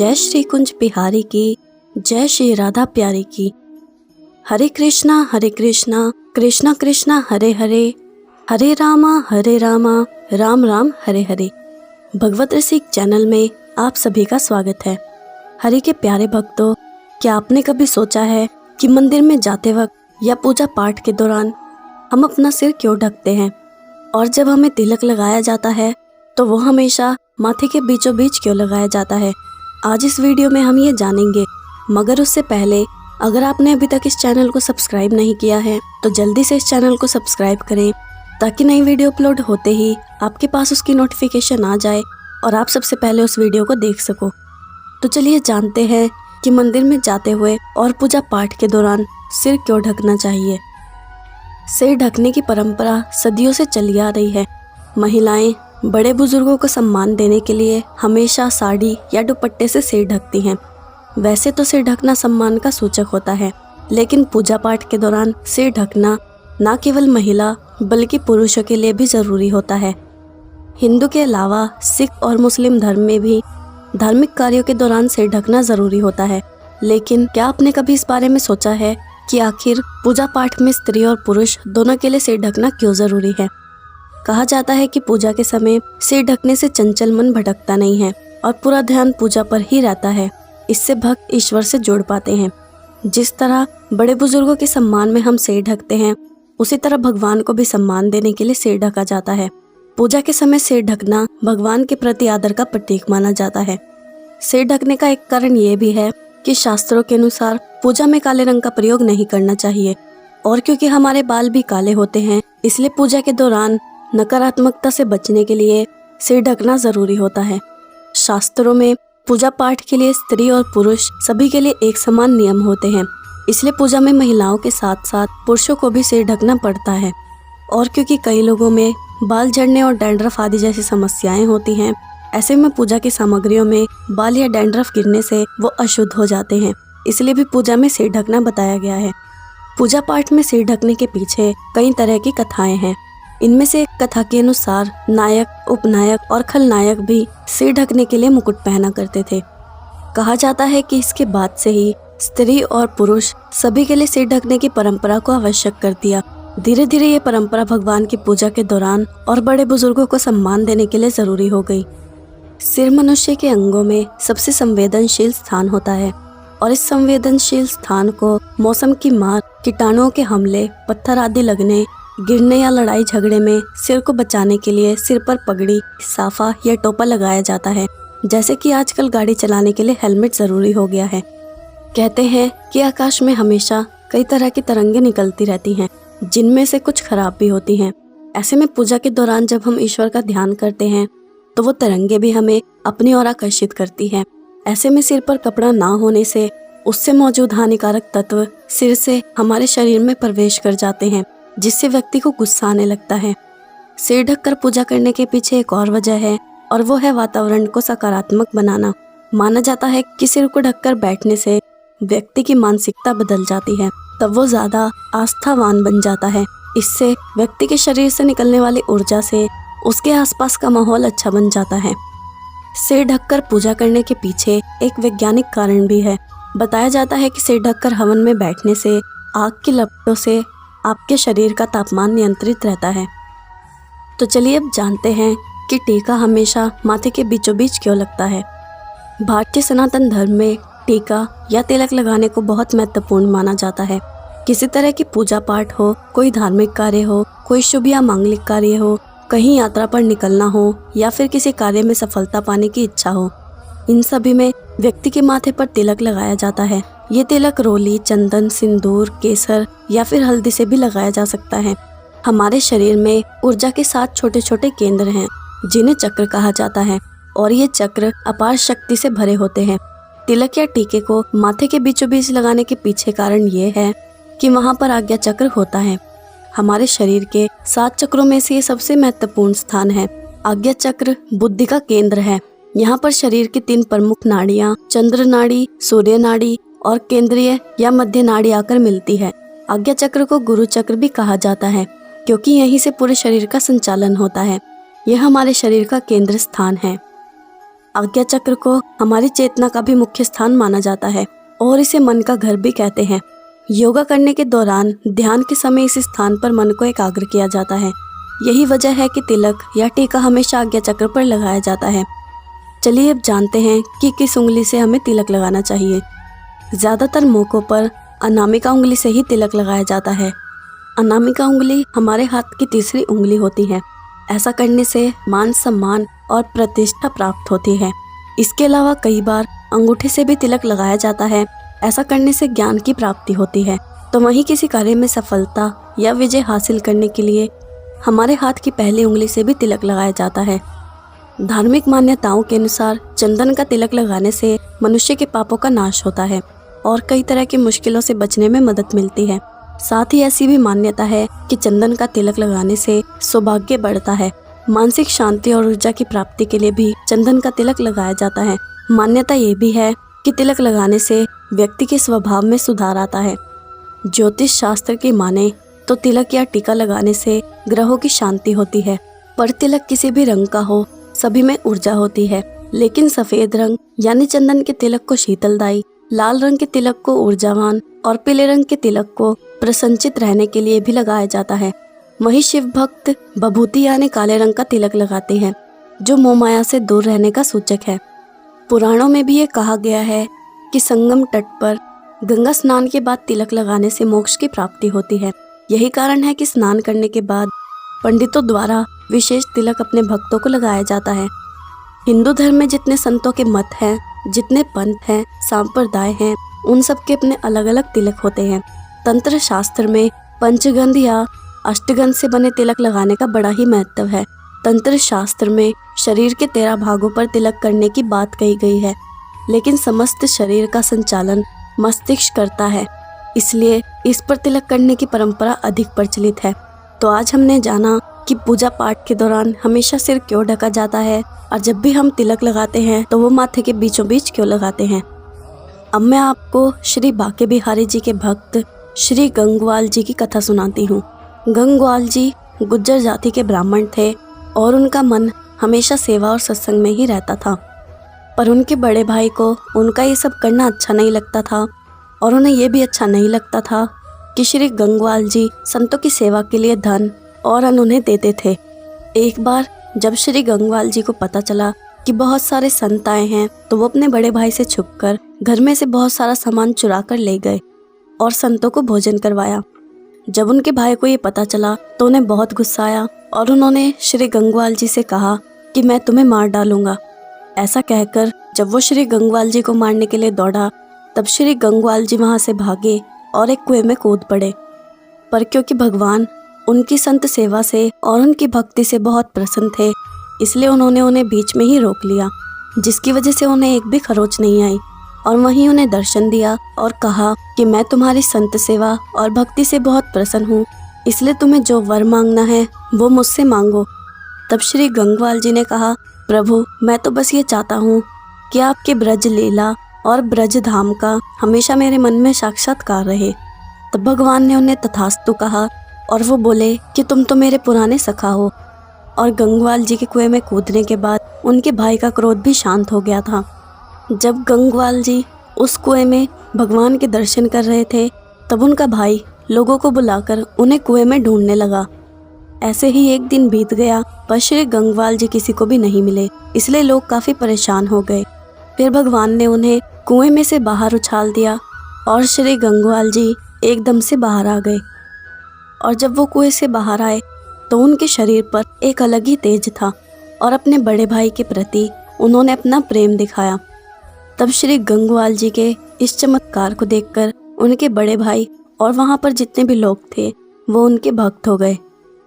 जय श्री कुंज बिहारी की, जय श्री राधा प्यारी की। हरे कृष्णा कृष्णा कृष्णा हरे हरे, हरे रामा राम राम हरे हरे। भगवत रसिक चैनल में आप सभी का स्वागत है। हरि के प्यारे भक्तों, क्या आपने कभी सोचा है कि मंदिर में जाते वक्त या पूजा पाठ के दौरान हम अपना सिर क्यों ढकते हैं, और जब हमें तिलक लगाया जाता है तो वो हमेशा माथे के बीचों बीच क्यों लगाया जाता है। आज इस वीडियो में हम ये जानेंगे, मगर उससे पहले अगर आपने अभी तक इस चैनल को सब्सक्राइब नहीं किया है तो जल्दी से इस चैनल को सब्सक्राइब करें, ताकि नई वीडियो अपलोड होते ही आपके पास उसकी नोटिफिकेशन आ जाए और आप सबसे पहले उस वीडियो को देख सको। तो चलिए जानते हैं कि मंदिर में जाते हुए और पूजा पाठ के दौरान सिर क्यों ढकना चाहिए। सिर ढकने की परंपरा सदियों से चली आ रही है। महिलाएं बड़े बुजुर्गों को सम्मान देने के लिए हमेशा साड़ी या दुपट्टे से सिर ढकती हैं। वैसे तो सिर ढकना सम्मान का सूचक होता है, लेकिन पूजा पाठ के दौरान सिर ढकना न केवल महिला बल्कि पुरुषों के लिए भी ज़रूरी होता है। हिंदू के अलावा सिख और मुस्लिम धर्म में भी धार्मिक कार्यों के दौरान सिर ढकना ज़रूरी होता है। लेकिन क्या आपने कभी इस बारे में सोचा है कि आखिर पूजा पाठ में स्त्री और पुरुष दोनों के लिए सिर ढकना क्यों ज़रूरी है। कहा जाता है कि पूजा के समय सिर ढकने से चंचल मन भटकता नहीं है और पूरा ध्यान पूजा पर ही रहता है। इससे भक्त ईश्वर से जुड़ पाते हैं। जिस तरह बड़े बुजुर्गों के सम्मान में हम सिर ढकते हैं, उसी तरह भगवान को भी सम्मान देने के लिए सिर ढका जाता है। पूजा के समय सिर ढकना भगवान के प्रति आदर का प्रतीक माना जाता है। सिर ढकने का एक कारण ये भी है कि शास्त्रों के अनुसार पूजा में काले रंग का प्रयोग नहीं करना चाहिए, और क्योंकि हमारे बाल भी काले होते हैं, इसलिए पूजा के दौरान नकारात्मकता से बचने के लिए सिर ढकना जरूरी होता है। शास्त्रों में पूजा पाठ के लिए स्त्री और पुरुष सभी के लिए एक समान नियम होते हैं, इसलिए पूजा में महिलाओं के साथ साथ पुरुषों को भी सिर ढकना पड़ता है। और क्योंकि कई लोगों में बाल झड़ने और डैंड्रफ आदि जैसी समस्याएं होती हैं, ऐसे में पूजा की सामग्रियों में बाल या डैंड्रफ गिरने से वो अशुद्ध हो जाते हैं, इसलिए भी पूजा में सिर ढकना बताया गया है। पूजा पाठ में सिर ढकने के पीछे कई तरह की कथाएं हैं। इनमें से एक कथा के अनुसार नायक, उपनायक और खलनायक भी सिर ढकने के लिए मुकुट पहना करते थे। कहा जाता है कि इसके बाद से ही स्त्री और पुरुष सभी के लिए सिर ढकने की परंपरा को आवश्यक कर दिया। धीरे धीरे ये परंपरा भगवान की पूजा के दौरान और बड़े बुजुर्गों को सम्मान देने के लिए जरूरी हो गई। सिर मनुष्य के अंगों में सबसे संवेदनशील स्थान होता है, और इस संवेदनशील स्थान को मौसम की मार, कीटाणुओं के हमले, पत्थर आदि लगने, गिरने या लड़ाई झगड़े में सिर को बचाने के लिए सिर पर पगड़ी, साफा या टोपा लगाया जाता है। जैसे कि आजकल गाड़ी चलाने के लिए हेलमेट जरूरी हो गया है। कहते हैं कि आकाश में हमेशा कई तरह की तरंगें निकलती रहती हैं, जिनमें से कुछ खराब भी होती हैं। ऐसे में पूजा के दौरान जब हम ईश्वर का ध्यान करते हैं तो वो तरंगे भी हमें अपनी ओर आकर्षित करती हैं। ऐसे में सिर पर कपड़ा ना होने से उससे मौजूद हानिकारक तत्व सिर से हमारे शरीर में प्रवेश कर जाते हैं, जिससे व्यक्ति को गुस्सा आने लगता है। सिर ढककर पूजा करने के पीछे एक और वजह है, और वो है वातावरण को सकारात्मक बनाना। माना जाता है कि सिर को ढककर बैठने से व्यक्ति की मानसिकता बदल जाती है, तब वो ज्यादा आस्थावान बन जाता है। इससे व्यक्ति के शरीर से निकलने वाली ऊर्जा से उसके आसपास का माहौल अच्छा बन जाता है। सिर ढककर पूजा करने के पीछे एक वैज्ञानिक कारण भी है। बताया जाता है कि सिर ढककर हवन में बैठने से आग की लपटों से आपके शरीर का तापमान नियंत्रित रहता है। तो चलिए अब जानते हैं कि टीका हमेशा माथे के बीचों बीच क्यों लगता है। भारतीय सनातन धर्म में टीका या तिलक लगाने को बहुत महत्वपूर्ण माना जाता है। किसी तरह की पूजा पाठ हो, कोई धार्मिक कार्य हो, कोई शुभ या मांगलिक कार्य हो, कहीं यात्रा पर निकलना हो, या फिर किसी कार्य में सफलता पाने की इच्छा हो, इन सभी में व्यक्ति के माथे पर तिलक लगाया जाता है। ये तिलक रोली, चंदन, सिंदूर, केसर या फिर हल्दी से भी लगाया जा सकता है। हमारे शरीर में ऊर्जा के 7 छोटे छोटे केंद्र हैं, जिन्हें चक्र कहा जाता है, और ये चक्र अपार शक्ति से भरे होते हैं। तिलक या टीके को माथे के बीचों बीच लगाने के पीछे कारण ये है कि वहाँ पर आज्ञा चक्र होता है। हमारे शरीर के 7 चक्रों में से ये सबसे महत्वपूर्ण स्थान है। आज्ञा चक्र बुद्धि का केंद्र है। यहाँ पर शरीर की 3 प्रमुख नाड़ियाँ, चंद्र नाड़ी, सूर्य नाड़ी और केंद्रीय या मध्य नाड़ी आकर मिलती है। आज्ञा चक्र को गुरु चक्र भी कहा जाता है, क्योंकि यहीं से पूरे शरीर का संचालन होता है। यह हमारे शरीर का केंद्र स्थान है। आज्ञा चक्र को हमारी चेतना का भी मुख्य स्थान माना जाता है और इसे मन का घर भी कहते हैं। योगा करने के दौरान ध्यान के समय इस स्थान पर मन को एकाग्र किया जाता है। यही वजह है कि तिलक या टीका हमेशा आज्ञा चक्र पर लगाया जाता है। चलिए अब जानते हैं कि किस उंगली से हमें तिलक लगाना चाहिए। ज़्यादातर मौक़ों पर अनामिका उंगली से ही तिलक लगाया जाता है। अनामिका उंगली हमारे हाथ की तीसरी उंगली होती है। ऐसा करने से मान सम्मान और प्रतिष्ठा प्राप्त होती है। इसके अलावा कई बार अंगूठे से भी तिलक लगाया जाता है। ऐसा करने से ज्ञान की प्राप्ति होती है। तो वहीं किसी कार्य में सफलता या विजय हासिल करने के लिए हमारे हाथ की पहली उंगली से भी तिलक लगाया जाता है। धार्मिक मान्यताओं के अनुसार चंदन का तिलक लगाने से मनुष्य के पापों का नाश होता है और कई तरह की मुश्किलों से बचने में मदद मिलती है। साथ ही ऐसी भी मान्यता है कि चंदन का तिलक लगाने से सौभाग्य बढ़ता है। मानसिक शांति और ऊर्जा की प्राप्ति के लिए भी चंदन का तिलक लगाया जाता है। मान्यता ये भी है कि तिलक लगाने से व्यक्ति के स्वभाव में सुधार आता है। ज्योतिष शास्त्र की माने तो तिलक या टीका लगाने से ग्रहों की शांति होती है। पर तिलक किसी भी रंग का हो, सभी में ऊर्जा होती है। लेकिन सफेद रंग यानी चंदन के तिलक को शीतलदायी, लाल रंग के तिलक को ऊर्जावान और पीले रंग के तिलक को प्रसन्नचित रहने के लिए भी लगाया जाता है। वहीं शिव भक्त बभूति यानी काले रंग का तिलक लगाते हैं, जो मोहमाया से दूर रहने का सूचक है। पुराणों में भी ये कहा गया है कि संगम तट पर गंगा स्नान के बाद तिलक लगाने से मोक्ष की प्राप्ति होती है। यही कारण है कि स्नान करने के बाद पंडितों द्वारा विशेष तिलक अपने भक्तों को लगाया जाता है। हिंदू धर्म में जितने संतों के मत हैं, जितने पंथ हैं, संप्रदाय हैं, उन सब के अपने अलग अलग तिलक होते हैं। तंत्र शास्त्र में पंचगंध या अष्टगंध से बने तिलक लगाने का बड़ा ही महत्व है। तंत्र शास्त्र में शरीर के 13 भागों पर तिलक करने की बात कही गई है, लेकिन समस्त शरीर का संचालन मस्तिष्क करता है, इसलिए इस पर तिलक करने की परंपरा अधिक प्रचलित है। तो आज हमने जाना कि पूजा पाठ के दौरान हमेशा सिर क्यों ढका जाता है और जब भी हम तिलक लगाते हैं तो वो माथे के बीचों बीच क्यों लगाते हैं। अब मैं आपको श्री बांके बिहारी जी के भक्त श्री गंगवाल जी की कथा सुनाती हूँ। गंगवाल जी गुज्जर जाति के ब्राह्मण थे और उनका मन हमेशा सेवा और सत्संग में ही रहता था। पर उनके बड़े भाई को उनका ये सब करना अच्छा नहीं लगता था और उन्हें ये भी अच्छा नहीं लगता था कि श्री गंगवाल जी संतों की सेवा के लिए धन और अन्न उन्हें देते थे। एक बार जब श्री गंगवाल जी को पता चला कि बहुत सारे संत आए हैं तो वो अपने बड़े भाई से छुपकर घर में से बहुत सारा सामान चुरा कर ले गए और संतों को भोजन करवाया। जब उनके भाई को ये पता चला तो उन्हें बहुत गुस्सा आया और उन्होंने श्री गंगवाल जी से कहा कि मैं तुम्हें मार डालूंगा। ऐसा कहकर जब वो श्री गंगवाल जी को मारने के लिए दौड़ा तब श्री गंगवाल जी वहां से भागे और एक कुएं में कूद पड़े। पर क्योंकि भगवान उनकी संत सेवा से और उनकी भक्ति से बहुत प्रसन्न थे, इसलिए उन्होंने उन्हें बीच में ही रोक लिया, जिसकी वजह से उन्हें एक भी खरोच नहीं आई और वहीं उन्हें दर्शन दिया और कहा कि मैं तुम्हारी संत सेवा और भक्ति से बहुत प्रसन्न हूँ, इसलिए तुम्हें जो वर मांगना है वो मुझसे मांगो। तब श्री गंगवाल जी ने कहा, प्रभु मैं तो बस ये चाहता हूँ कि आपके ब्रज लीला और ब्रज धाम का हमेशा मेरे मन में साक्षात्कार रहे। तब भगवान ने उन्हें तथास्तु कहा और वो बोले कि तुम तो मेरे पुराने सखा हो। और गंगवाल जी के कुएं में कूदने के बाद उनके भाई का क्रोध भी शांत हो गया था। जब गंगवाल जी उस कुएं में भगवान के दर्शन कर रहे थे तब उनका भाई लोगों को बुलाकर उन्हें कुएं में ढूंढने लगा। ऐसे ही एक दिन बीत गया पर श्री गंगवाल जी किसी को भी नहीं मिले, इसलिए लोग काफ़ी परेशान हो गए। फिर भगवान ने उन्हें कुएं में से बाहर उछाल दिया और श्री गंगवाल जी एकदम से बाहर आ गए। और जब वो कुएं से बाहर आए तो उनके शरीर पर एक अलग ही तेज था और अपने बड़े भाई के प्रति उन्होंने अपना प्रेम दिखाया। तब श्री गंगवाल जी के इस चमत्कार को देखकर उनके बड़े भाई और वहाँ पर जितने भी लोग थे वो उनके भक्त हो गए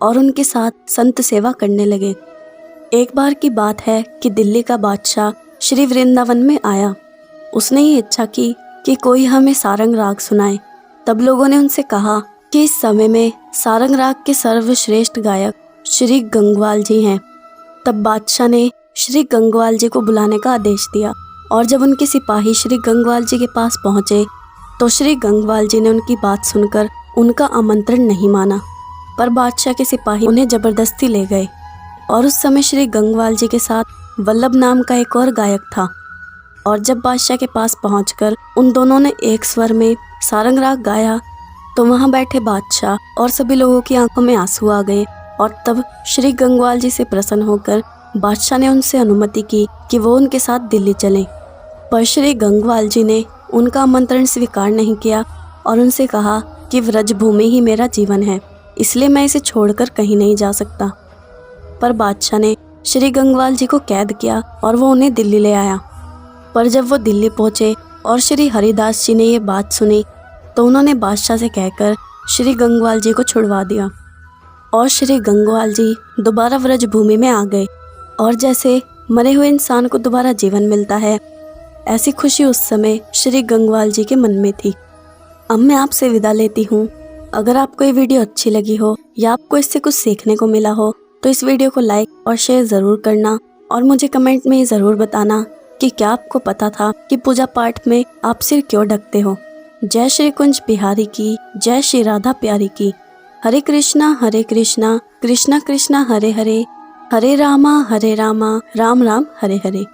और उनके साथ संत सेवा करने लगे। एक बार की बात है कि दिल्ली का बादशाह श्री वृंदावन में आया। उसने ये इच्छा की कि कोई हमें सारंग राग सुनाए। तब लोगों ने उनसे कहा कि इस समय में सारंग राग के सर्वश्रेष्ठ गायक श्री गंगवाल जी हैं। तब बादशाह ने श्री गंगवाल जी को बुलाने का आदेश दिया और जब उनके सिपाही श्री गंगवाल जी के पास पहुंचे तो श्री गंगवाल जी ने उनकी बात सुनकर उनका आमंत्रण नहीं माना, पर बादशाह के सिपाही उन्हें जबरदस्ती ले गए और उस समय श्री गंगवाल जी के साथ वल्लभ नाम का एक और गायक था। और जब बादशाह के पास पहुंचकर उन दोनों ने एक स्वर में सारंग राग गाया तो वहां बैठे बादशाह और सभी लोगों की आंखों में आंसू आ गए। और तब श्री गंगवाल जी से प्रसन्न होकर बादशाह ने उनसे अनुमति की कि वो उनके साथ दिल्ली चलें। पर श्री गंगवाल जी ने उनका आमंत्रण स्वीकार नहीं किया और उनसे कहा कि व्रजभूमि ही मेरा जीवन है, इसलिए मैं इसे छोड़कर कहीं नहीं जा सकता। पर बादशाह ने श्री गंगवाल जी को कैद किया और वो उन्हें दिल्ली ले आया। पर जब वो दिल्ली पहुंचे और श्री हरिदास जी ने ये बात सुनी तो उन्होंने बादशाह से कहकर श्री गंगवाल जी को छुड़वा दिया और श्री गंगवाल जी दोबारा व्रजभूमि में आ गए। और जैसे मरे हुए इंसान को दोबारा जीवन मिलता है, ऐसी खुशी उस समय श्री गंगवाल जी के मन में थी। अब मैं आपसे विदा लेती हूँ। अगर आपको ये वीडियो अच्छी लगी हो या आपको इससे कुछ सीखने को मिला हो तो इस वीडियो को लाइक और शेयर ज़रूर करना और मुझे कमेंट में ज़रूर बताना कि क्या आपको पता था कि पूजा पाठ में आप सिर क्यों ढकते हो। जय श्री कुंज बिहारी की, जय श्री राधा प्यारी की। हरे कृष्णा कृष्णा कृष्णा हरे हरे, हरे रामा राम राम हरे हरे।